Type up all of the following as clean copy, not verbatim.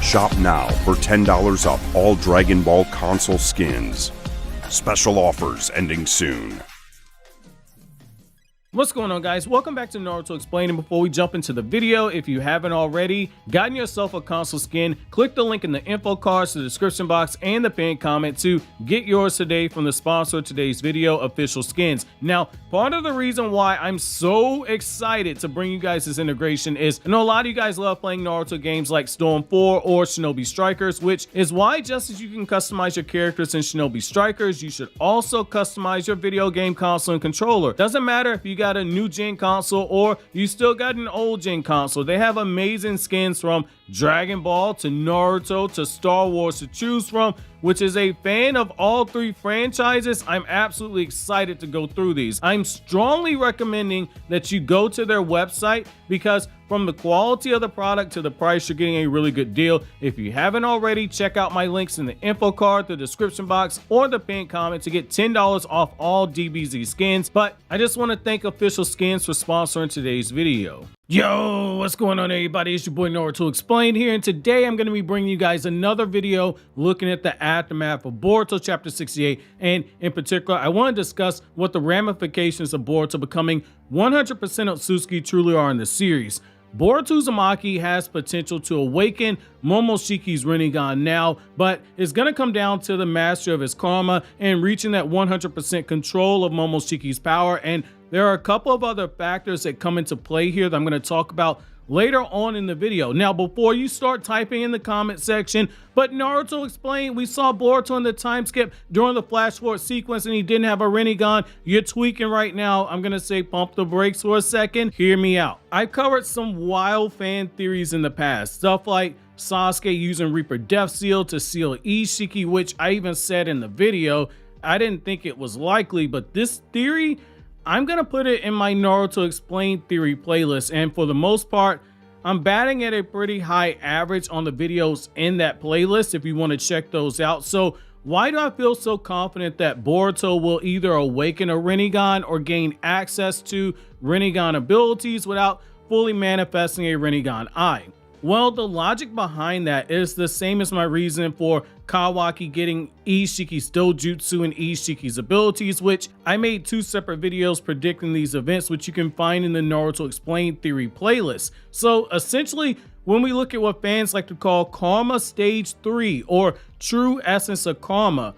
Shop now for $10 off all Dragon Ball console skins. Special offers ending soon. What's going on, guys? Welcome back to Naruto Explained. And before we jump into the video, if you haven't already gotten yourself a console skin, click the link in the info cards, the description box, and the pinned comment to get yours today from the sponsor of today's video, Official Skins. Now, part of the reason why I'm so excited to bring you guys this integration is I know a lot of you guys love playing Naruto games like Storm 4 or Shinobi Strikers, which is why just as you can customize your characters in Shinobi Strikers, you should also customize your video game console and controller. Doesn't matter if you got a new gen console or you still got an old gen console. They have amazing skins from Dragon Ball to Naruto to Star Wars to choose from, which is a fan of all three franchises. I'm absolutely excited to go through these. I'm strongly recommending that you go to their website because from the quality of the product to the price, you're getting a really good deal. If you haven't already, check out my links in the info card, the description box, or the pinned comment to get $10 off all DBZ skins. But I just want to thank Official Skins for sponsoring today's video. Yo, what's going on, everybody? It's your boy Naruto Explained here, and today I'm going to be bringing you guys another video looking at the aftermath of Boruto chapter 68, and in particular I want to discuss what the ramifications of Boruto becoming 100% Otsutsuki truly are in the series. Boruto Uzumaki has potential to awaken Momoshiki's Rinnegan now, but it's going to come down to the mastery of his karma and reaching that 100% control of Momoshiki's power. And there are a couple of other factors that come into play here that I'm going to talk about later on in the video. Now, before you start typing in the comment section, but Naruto Explained, we saw Boruto in the time skip during the flash forward sequence and he didn't have a Rinnegan. You're tweaking right now. I'm gonna say pump the brakes for a second. Hear me out. I've covered some wild fan theories in the past. Stuff like Sasuke using Reaper Death Seal to seal Isshiki, which I even said in the video, I didn't think it was likely, but this theory, I'm gonna put it in my Naruto Explained theory playlist, and for the most part, I'm batting at a pretty high average on the videos in that playlist if you want to check those out. So why do I feel so confident that Boruto will either awaken a Rinnegan or gain access to Rinnegan abilities without fully manifesting a Rinnegan eye? Well, the logic behind that is the same as my reason for Kawaki getting Isshiki's dojutsu and Isshiki's abilities, which I made two separate videos predicting these events, which you can find in the Naruto Explained theory playlist. So essentially, when we look at what fans like to call Karma Stage 3 or True Essence of Karma,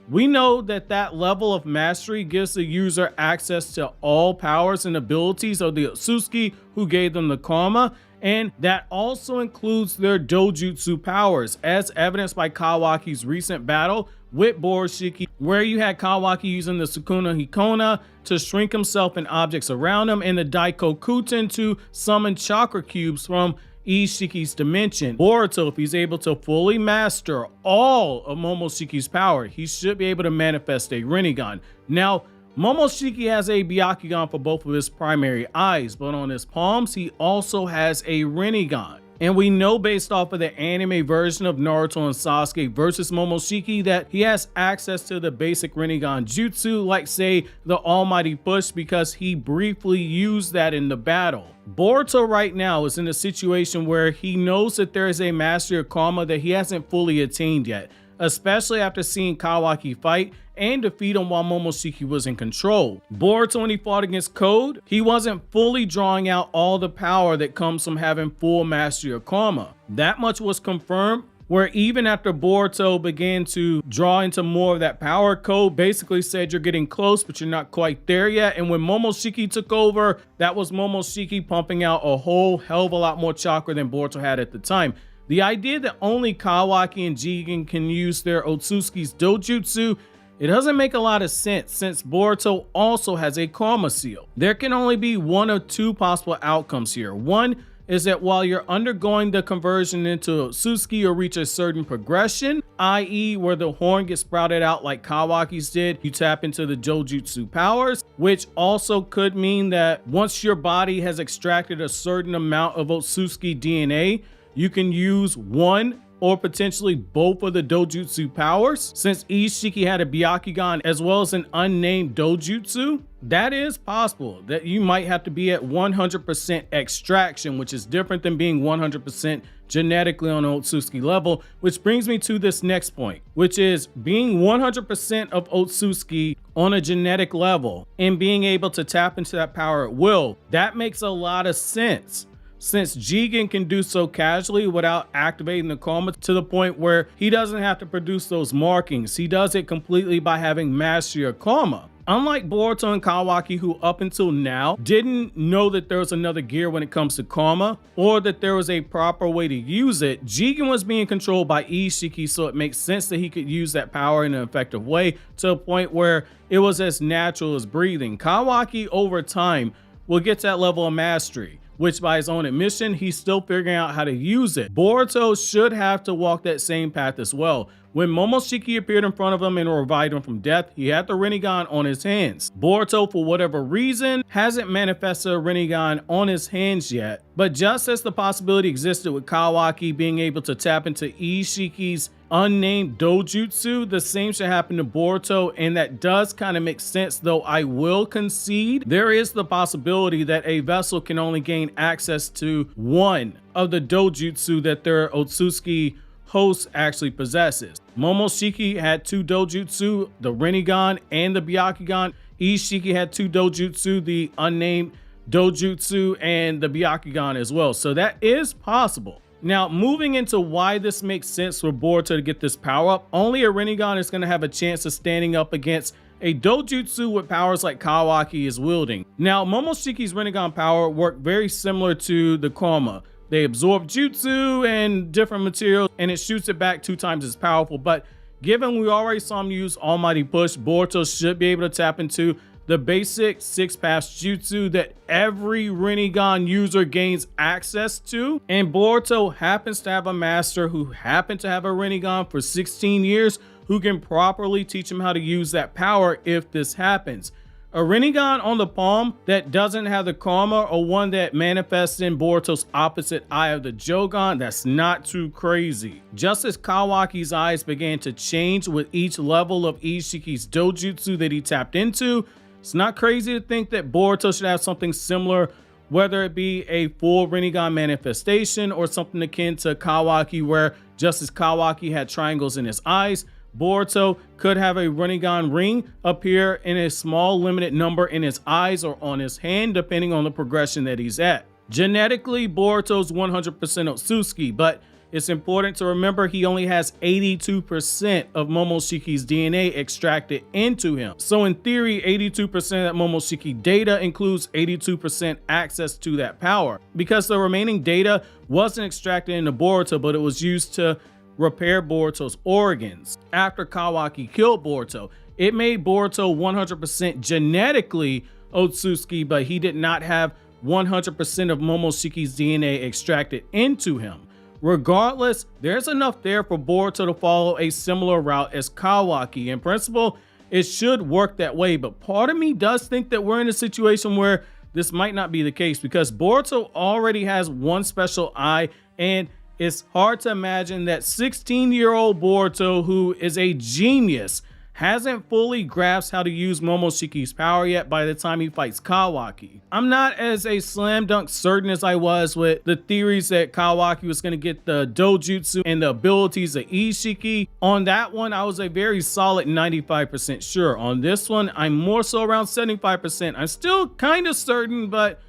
we know that that level of mastery gives the user access to all powers and abilities of the Otsutsuki who gave them the karma, and that also includes their dojutsu powers, as evidenced by Kawaki's recent battle with BoruShiki, where you had Kawaki using the Sukuna Hikona to shrink himself and objects around him, and the Daiko Kuten to summon chakra cubes from Isshiki's dimension. Boruto, if he's able to fully master all of Momoshiki's power, he should be able to manifest a Rinnegan. Now, Momoshiki has a byakugan for both of his primary eyes, but on his palms, he also has a Rinnegan. And we know based off of the anime version of Naruto and Sasuke versus Momoshiki that he has access to the basic Rinnegan jutsu, like say the Almighty Push, because he briefly used that in the battle. Boruto right now is in a situation where he knows that there is a mastery of karma that he hasn't fully attained yet, especially after seeing Kawaki fight and defeat him while Momoshiki was in control. Boruto, when he fought against Code, he wasn't fully drawing out all the power that comes from having full mastery of karma. That much was confirmed, where even after Boruto began to draw into more of that power, Code basically said you're getting close, but you're not quite there yet. And when Momoshiki took over, that was Momoshiki pumping out a whole hell of a lot more chakra than Boruto had at the time. The idea that only Kawaki and Jigen can use their Otsutsuki's dojutsu, it doesn't make a lot of sense since Boruto also has a karma seal. There can only be one of two possible outcomes here. One is that while you're undergoing the conversion into Otsutsuki or reach a certain progression, i.e. where the horn gets sprouted out like Kawaki's did, you tap into the dojutsu powers, which also could mean that once your body has extracted a certain amount of Otsutsuki DNA, you can use one or potentially both of the dojutsu powers, since Isshiki had a byakugan as well as an unnamed dojutsu? That is possible, that you might have to be at 100% extraction, which is different than being 100% genetically on Otsutsuki level, which brings me to this next point, which is being 100% of Otsutsuki on a genetic level and being able to tap into that power at will. That makes a lot of sense, since Jigen can do so casually without activating the karma to the point where he doesn't have to produce those markings. He does it completely by having mastery of karma. Unlike Boruto and Kawaki, who up until now didn't know that there was another gear when it comes to karma, or that there was a proper way to use it, Jigen was being controlled by Isshiki, so it makes sense that he could use that power in an effective way to a point where it was as natural as breathing. Kawaki over time will get to that level of mastery, which by his own admission, he's still figuring out how to use it. Boruto should have to walk that same path as well. When Momoshiki appeared in front of him and revived him from death, he had the Rinnegan on his hands. Boruto, for whatever reason, hasn't manifested a Rinnegan on his hands yet, but just as the possibility existed with Kawaki being able to tap into Isshiki's unnamed dojutsu, the same should happen to Boruto, and that does kind of make sense, though I will concede there is the possibility that a vessel can only gain access to one of the dojutsu that their Otsutsuki host actually possesses. Momoshiki had 2 dojutsu, the Rinnegan and the byakugan. Isshiki had 2 dojutsu, the unnamed dojutsu and the byakugan as well, so that is possible. Now, moving into why this makes sense for Boruto to get this power up, only a Rinnegan is going to have a chance of standing up against a dojutsu with powers like Kawaki is wielding. Now, Momoshiki's Rinnegan power worked very similar to the karma. They absorb jutsu and different materials, and it shoots it back 2 times as powerful. But given we already saw him use Almighty Push, Boruto should be able to tap into the basic 6-pass jutsu that every Rinnegan user gains access to. And Boruto happens to have a master who happened to have a Rinnegan for 16 years who can properly teach him how to use that power if this happens. A Rinnegan on the palm that doesn't have the karma, or one that manifests in Boruto's opposite eye of the Jogan, that's not too crazy. Just as Kawaki's eyes began to change with each level of Isshiki's dojutsu that he tapped into, it's not crazy to think that Boruto should have something similar, whether it be a full Rinnegan manifestation or something akin to Kawaki, where just as Kawaki had triangles in his eyes, Boruto could have a Rinnegan ring appear in a small limited number in his eyes or on his hand, depending on the progression that he's at. Genetically, Boruto's 100% Otsutsuki, but it's important to remember he only has 82% of Momoshiki's DNA extracted into him. So in theory, 82% of that Momoshiki data includes 82% access to that power, because the remaining data wasn't extracted into Boruto, but it was used to repair Boruto's organs. After Kawaki killed Boruto, it made Boruto 100% genetically Otsutsuki, but he did not have 100% of Momoshiki's DNA extracted into him. Regardless, there's enough there for Boruto to follow a similar route as Kawaki. In principle, it should work that way, but part of me does think that we're in a situation where this might not be the case, because Boruto already has one special eye, and it's hard to imagine that 16-year-old Boruto, who is a genius, hasn't fully grasped how to use Momoshiki's power yet by the time he fights Kawaki. I'm not as a slam dunk certain as I was with the theories that Kawaki was going to get the dojutsu and the abilities of Isshiki. On that one, I was a very solid 95% sure. On this one, I'm more so around 75%. I'm still kind of certain, but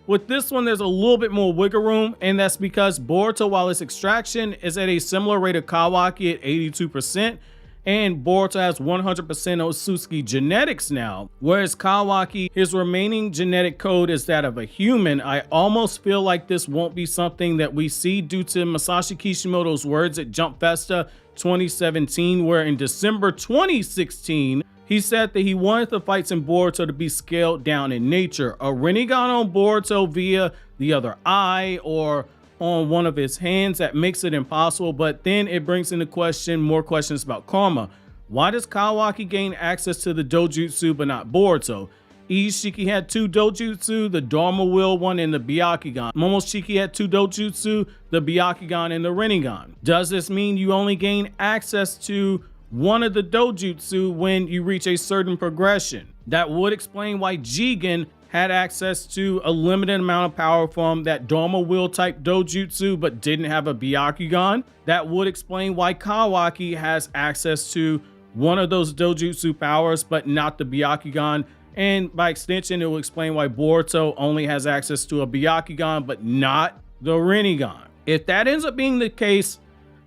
with this one, there's a little bit more wiggle room, and that's because Boruto, while his extraction is at a similar rate of Kawaki at 82%, and Boruto has 100% Otsutsuki genetics now, whereas Kawaki, his remaining genetic code is that of a human. I almost feel like this won't be something that we see due to Masashi Kishimoto's words at Jump Festa 2017, where in December 2016, he said that he wanted the fights in Boruto to be scaled down in nature. A Rinnegan on Boruto via the other eye or on one of his hands, that makes it impossible. But then it brings into question more questions about karma. Why does Kawaki gain access to the dojutsu but not Boruto? Isshiki had 2 dojutsu, the Dharma Wield one and the byakugan. Momoshiki had 2 dojutsu, the byakugan and the Rinnegan. Does this mean you only gain access to one of the dojutsu when you reach a certain progression? That would explain why Jigen had access to a limited amount of power from that Dharma Wield type dojutsu but didn't have a byakugan. That would explain why Kawaki has access to one of those dojutsu powers but not the byakugan. And by extension, it will explain why Boruto only has access to a byakugan but not the Rinnegan. If that ends up being the case,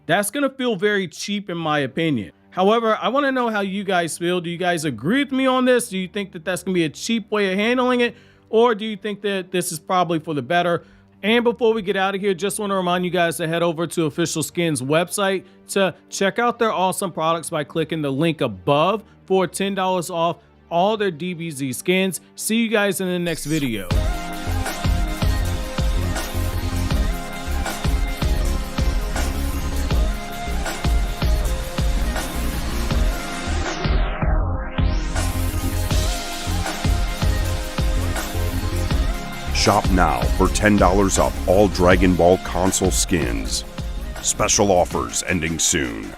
that's going to feel very cheap in my opinion. However, I want to know how you guys feel. Do you guys agree with me on this? Do you think that that's going to be a cheap way of handling it? Or do you think that this is probably for the better? And before we get out of here, just want to remind you guys to head over to Official Skins website to check out their awesome products by clicking the link above for $10 off all their DBZ skins. See you guys in the next video. Shop now for $10 off all Dragon Ball console skins. Special offers ending soon.